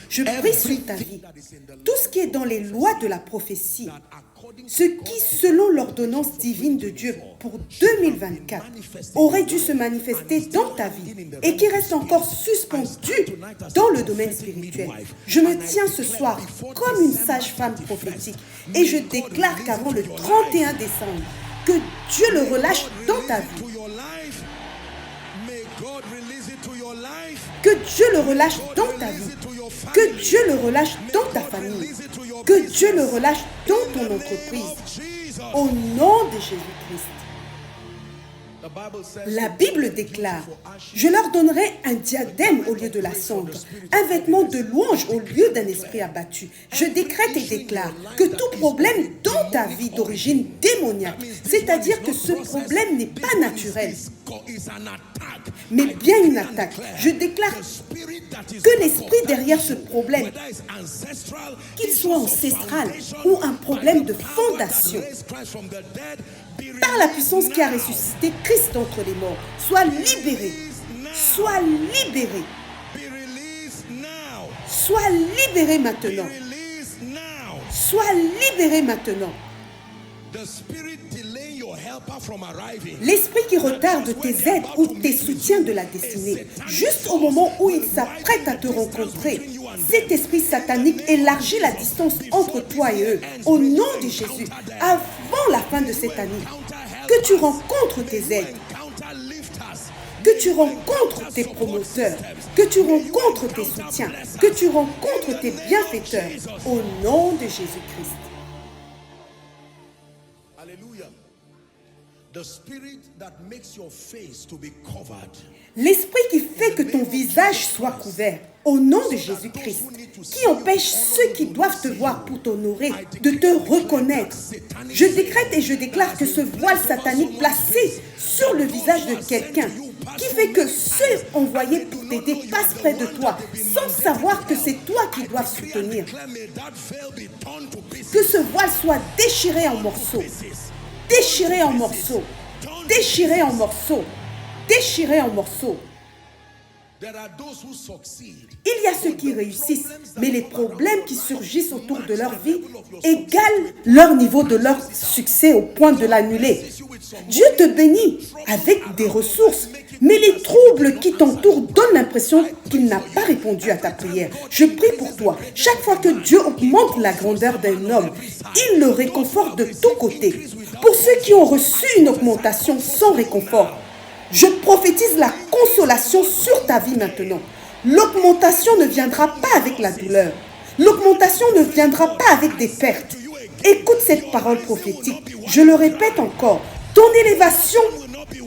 Je prie sur ta vie. Tout ce qui est dans les lois de la prophétie, ce qui, selon l'ordonnance divine de Dieu pour 2024, aurait dû se manifester dans ta vie et qui reste encore suspendu dans le domaine spirituel. Je me tiens ce soir comme une sage-femme prophétique et je déclare qu'avant le 31 décembre, que Dieu le relâche dans ta vie. Que Dieu le relâche dans ta vie. Que Dieu le relâche dans ta famille. Que Dieu le relâche dans ton entreprise. Au nom de Jésus-Christ. La Bible déclare, je leur donnerai un diadème au lieu de la cendre, un vêtement de louange au lieu d'un esprit abattu. Je décrète et déclare que tout problème dans ta vie d'origine démoniaque, c'est-à-dire que ce problème n'est pas naturel, mais bien une attaque. Je déclare que l'esprit derrière ce problème, qu'il soit ancestral ou un problème de fondation, par la puissance qui a ressuscité Christ d'entre les morts, soit libéré. Sois libéré. Sois libéré maintenant. Sois libéré maintenant. L'esprit qui retarde tes aides ou tes soutiens de la destinée, juste au moment où il s'apprête à te rencontrer, cet esprit satanique élargit la distance entre toi et eux, au nom de Jésus, avant la fin de cette année. Que tu rencontres tes aides, que tu rencontres tes promoteurs, que tu rencontres tes soutiens, que tu rencontres tes bienfaiteurs, au nom de Jésus-Christ. Alléluia. The spirit that makes your face to be covered. L'esprit qui fait que ton visage soit couvert, au nom de Jésus-Christ, qui empêche ceux qui doivent te voir pour t'honorer de te reconnaître. Je décrète et je déclare que ce voile satanique placé sur le visage de quelqu'un, qui fait que ceux envoyés pour t'aider passent près de toi, sans savoir que c'est toi qui dois soutenir. Que ce voile soit déchiré en morceaux, déchiré en morceaux, déchiré en morceaux, déchiré en morceaux. Il y a ceux qui réussissent, mais les problèmes qui surgissent autour de leur vie égalent leur niveau de leur succès au point de l'annuler. Dieu te bénit avec des ressources, mais les troubles qui t'entourent donnent l'impression qu'il n'a pas répondu à ta prière. Je prie pour toi. Chaque fois que Dieu augmente la grandeur d'un homme, il le réconforte de tous côtés. Pour ceux qui ont reçu une augmentation sans réconfort, je prophétise la consolation sur ta vie maintenant. L'augmentation ne viendra pas avec la douleur. L'augmentation ne viendra pas avec des pertes. Écoute cette parole prophétique. Je le répète encore. Ton élévation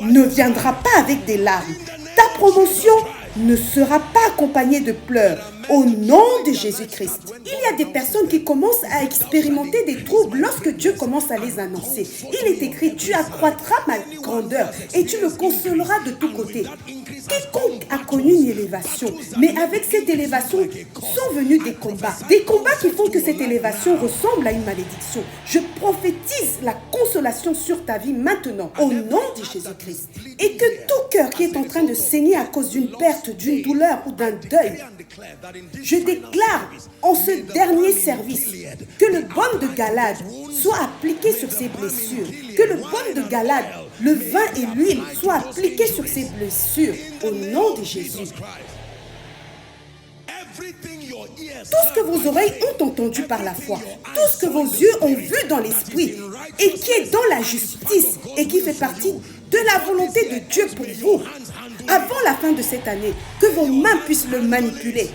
ne viendra pas avec des larmes. Ta promotion ne sera pas accompagnée de pleurs. Au nom de Jésus-Christ. Il y a des personnes qui commencent à expérimenter des troubles lorsque Dieu commence à les annoncer. Il est écrit, tu accroîtras ma grandeur et tu me consoleras de tous côtés. Quiconque a connu une élévation, mais avec cette élévation sont venus des combats qui font que cette élévation ressemble à une malédiction. Je prophétise la consolation sur ta vie maintenant, au nom de Jésus-Christ. Et que tout cœur qui est en train de saigner à cause d'une perte, d'une douleur ou d'un deuil, je déclare en ce dernier service que le baume de Galade soit appliqué sur ces blessures, que le baume de Galade, le vin et l'huile soient appliqués sur ces blessures au nom de Jésus. Tout ce que vos oreilles ont entendu par la foi, tout ce que vos yeux ont vu dans l'esprit et qui est dans la justice et qui fait partie de la volonté de Dieu pour vous, avant la fin de cette année, que vos mains puissent le manipuler.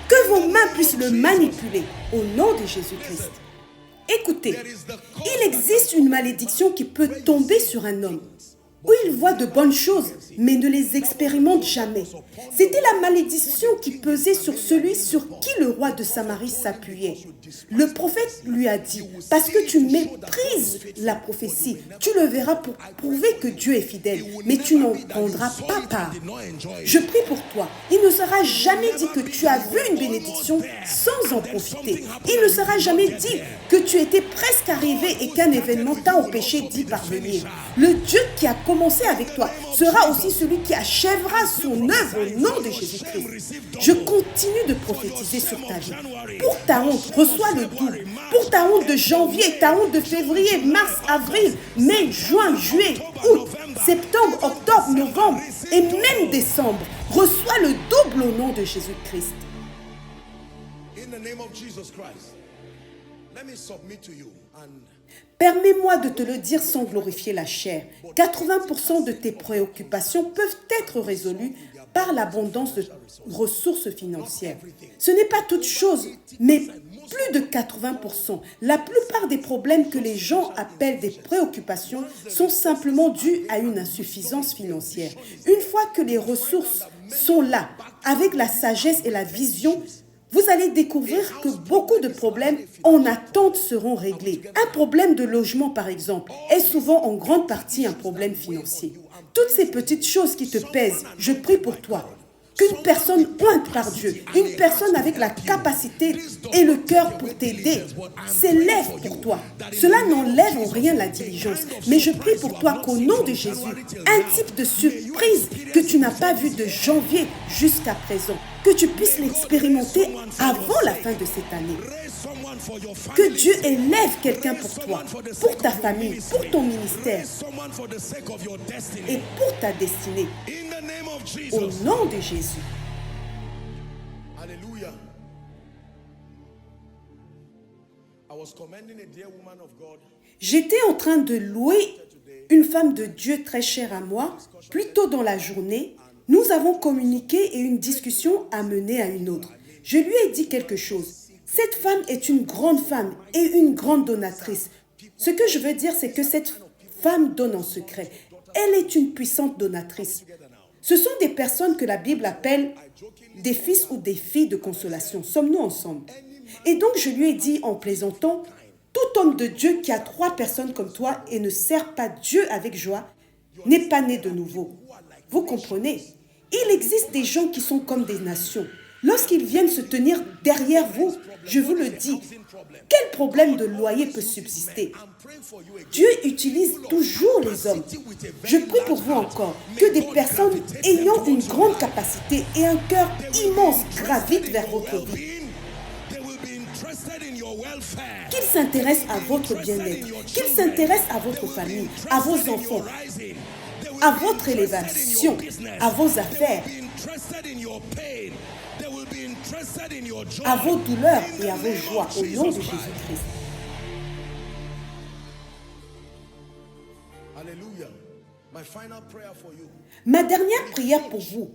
Que vos mains puissent le manipuler au nom de Jésus-Christ. Écoutez, il existe une malédiction qui peut tomber sur un homme, où il voit de bonnes choses, mais ne les expérimente jamais. C'était la malédiction qui pesait sur celui sur qui le roi de Samarie s'appuyait. Le prophète lui a dit, parce que tu méprises la prophétie, tu le verras pour prouver que Dieu est fidèle, mais tu n'en prendras pas part. Je prie pour toi. Il ne sera jamais dit que tu as vu une bénédiction sans en profiter. Il ne sera jamais dit que tu étais presque arrivé et qu'un événement t'a empêché d'y parvenir. Le Dieu qui a commencé avec toi sera aussi celui qui achèvera son œuvre au nom de Jésus-Christ. Je continue de prophétiser sur ta vie. Pour ta honte, reçois le double. Pour ta honte de janvier, ta honte de février, mars, avril, mai, juin, juillet, août, septembre, octobre, novembre et même décembre, reçois le double au nom de Jésus-Christ. In the name of Jesus Christ, let me submit to you and Permets-moi de te le dire sans glorifier la chair. 80% de tes préoccupations peuvent être résolues par l'abondance de ressources financières. Ce n'est pas toute chose, mais plus de 80%. La plupart des problèmes que les gens appellent des préoccupations sont simplement dus à une insuffisance financière. Une fois que les ressources sont là, avec la sagesse et la vision, vous allez découvrir que beaucoup de problèmes en attente seront réglés. Un problème de logement, par exemple, est souvent en grande partie un problème financier. Toutes ces petites choses qui te pèsent, je prie pour toi. Qu'une personne ointe par Dieu, une personne avec la capacité et le cœur pour t'aider, s'élève pour toi. Cela n'enlève en rien la diligence, mais je prie pour toi qu'au nom de Jésus, un type de surprise que tu n'as pas vu de janvier jusqu'à présent, que tu puisses l'expérimenter avant la fin de cette année. Que Dieu élève quelqu'un pour toi, pour ta famille, pour ton ministère et pour ta destinée. Au nom de Jésus. hallelujah. I was commending a dear woman of God. J'étais en train de louer une femme de Dieu très chère à moi. Plus tôt dans la journée, nous avons communiqué et une discussion a mené à une autre. Je lui ai dit quelque chose. Cette femme est une grande femme et une grande donatrice. Ce que je veux dire, c'est que cette femme donne en secret. Elle est une puissante donatrice. Ce sont des personnes que la Bible appelle des fils ou des filles de consolation. Sommes-nous ensemble? Et donc je lui ai dit en plaisantant, tout homme de Dieu qui a 3 personnes comme toi et ne sert pas Dieu avec joie n'est pas né de nouveau. Vous comprenez? Il existe des gens qui sont comme des nations. Lorsqu'ils viennent se tenir derrière vous, je vous le dis, quel problème de loyer peut subsister? Dieu utilise toujours les hommes. Je prie pour vous encore que des personnes ayant une grande capacité et un cœur immense gravitent vers votre vie. Qu'ils s'intéressent à votre bien-être, qu'ils s'intéressent à votre famille, à vos enfants, à votre élévation, à vos affaires, à vos douleurs et à vos joies, au nom de Jésus-Christ. Hallelujah. My final prayer for you. Ma dernière prière pour vous,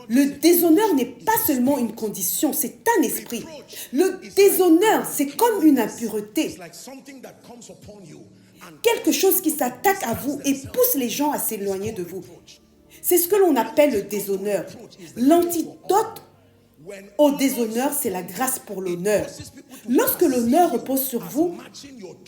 le déshonneur n'est pas seulement une condition, c'est un esprit. Le déshonneur, c'est comme une impureté, It's like something that comes upon you and quelque chose qui s'attaque à vous et pousse les gens à s'éloigner de vous. C'est ce que l'on appelle le déshonneur. L'antidote au déshonneur, c'est la grâce pour l'honneur. Lorsque l'honneur repose sur vous,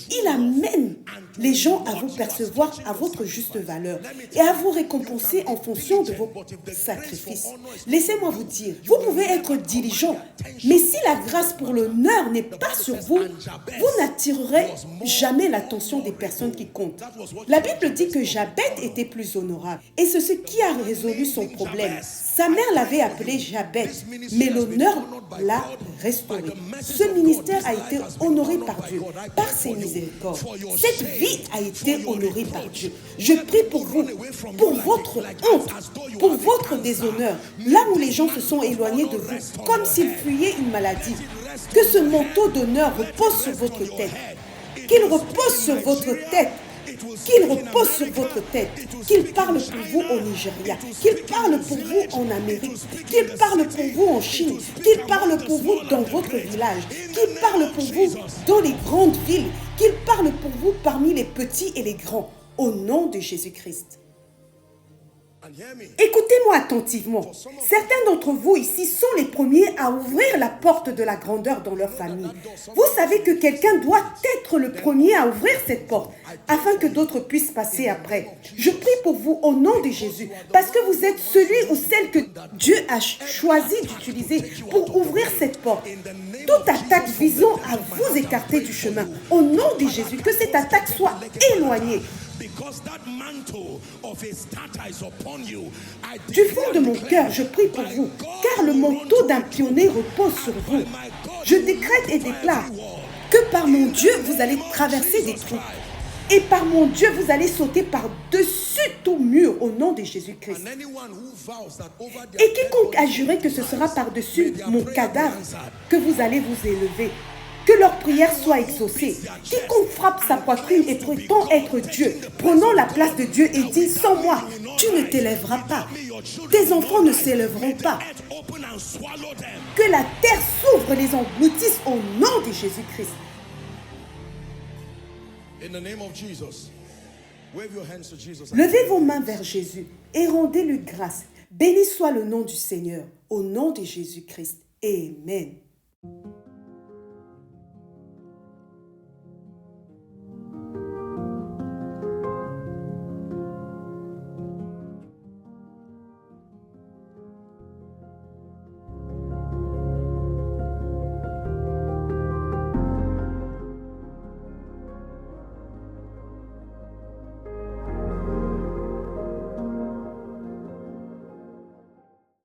il amène les gens à vous percevoir à votre juste valeur et à vous récompenser en fonction de vos sacrifices. Laissez-moi vous dire, vous pouvez être diligent, mais si la grâce pour l'honneur n'est pas sur vous, vous n'attirerez jamais l'attention des personnes qui comptent. La Bible dit que Jabez était plus honorable et c'est ce qui a résolu son problème. Sa mère l'avait appelé Jabez, mais l'honneur l'a restauré. Ce ministère a été honoré par Dieu, par ses miséricordes. Cette vie a été honorée par Dieu. Je prie pour vous, pour votre honte, pour votre déshonneur, là où les gens se sont éloignés de vous, comme s'ils fuyaient une maladie. Que ce manteau d'honneur repose sur votre tête. Qu'il repose sur votre tête. Qu'il repose sur votre tête, qu'il parle pour vous au Nigeria, qu'il parle pour vous en Amérique, qu'il parle pour vous en Chine, qu'il parle pour vous dans votre village, qu'il parle pour vous dans les grandes villes, qu'il parle pour vous parmi les petits et les grands, au nom de Jésus-Christ. and hear me. Écoutez-moi attentivement. Certains d'entre vous ici sont les premiers à ouvrir la porte de la grandeur dans leur famille. Vous savez que quelqu'un doit être le premier à ouvrir cette porte afin que d'autres puissent passer après. Je prie pour vous au nom de Jésus parce que vous êtes celui ou celle que Dieu a choisi d'utiliser pour ouvrir cette porte. Toute attaque visant à vous écarter du chemin, au nom de Jésus, que cette attaque soit éloignée. because that mantle of a starter is upon you, I Du fond de mon cœur, je prie pour vous, car le manteau d'un pionnier repose sur vous. Je décrète et déclare que par mon Dieu, vous allez traverser des trous. Et par mon Dieu, vous allez sauter par-dessus tout mur au nom de Jésus-Christ. and anyone who vows that over their Et quiconque a juré que ce sera par-dessus mon cadavre que vous allez vous élever, que leur prière soit exaucée. Quiconque frappe sa poitrine et prétend être Dieu, prenant la place de Dieu et dit, sans moi, tu ne t'élèveras pas. Tes enfants ne s'élèveront pas. open and swallow them. Que la terre s'ouvre et les engloutisse au nom de Jésus-Christ. In the name of Jesus, wave your hands to Jesus. Levez vos mains vers Jésus et rendez-lui grâce. Béni soit le nom du Seigneur, au nom de Jésus-Christ. Amen.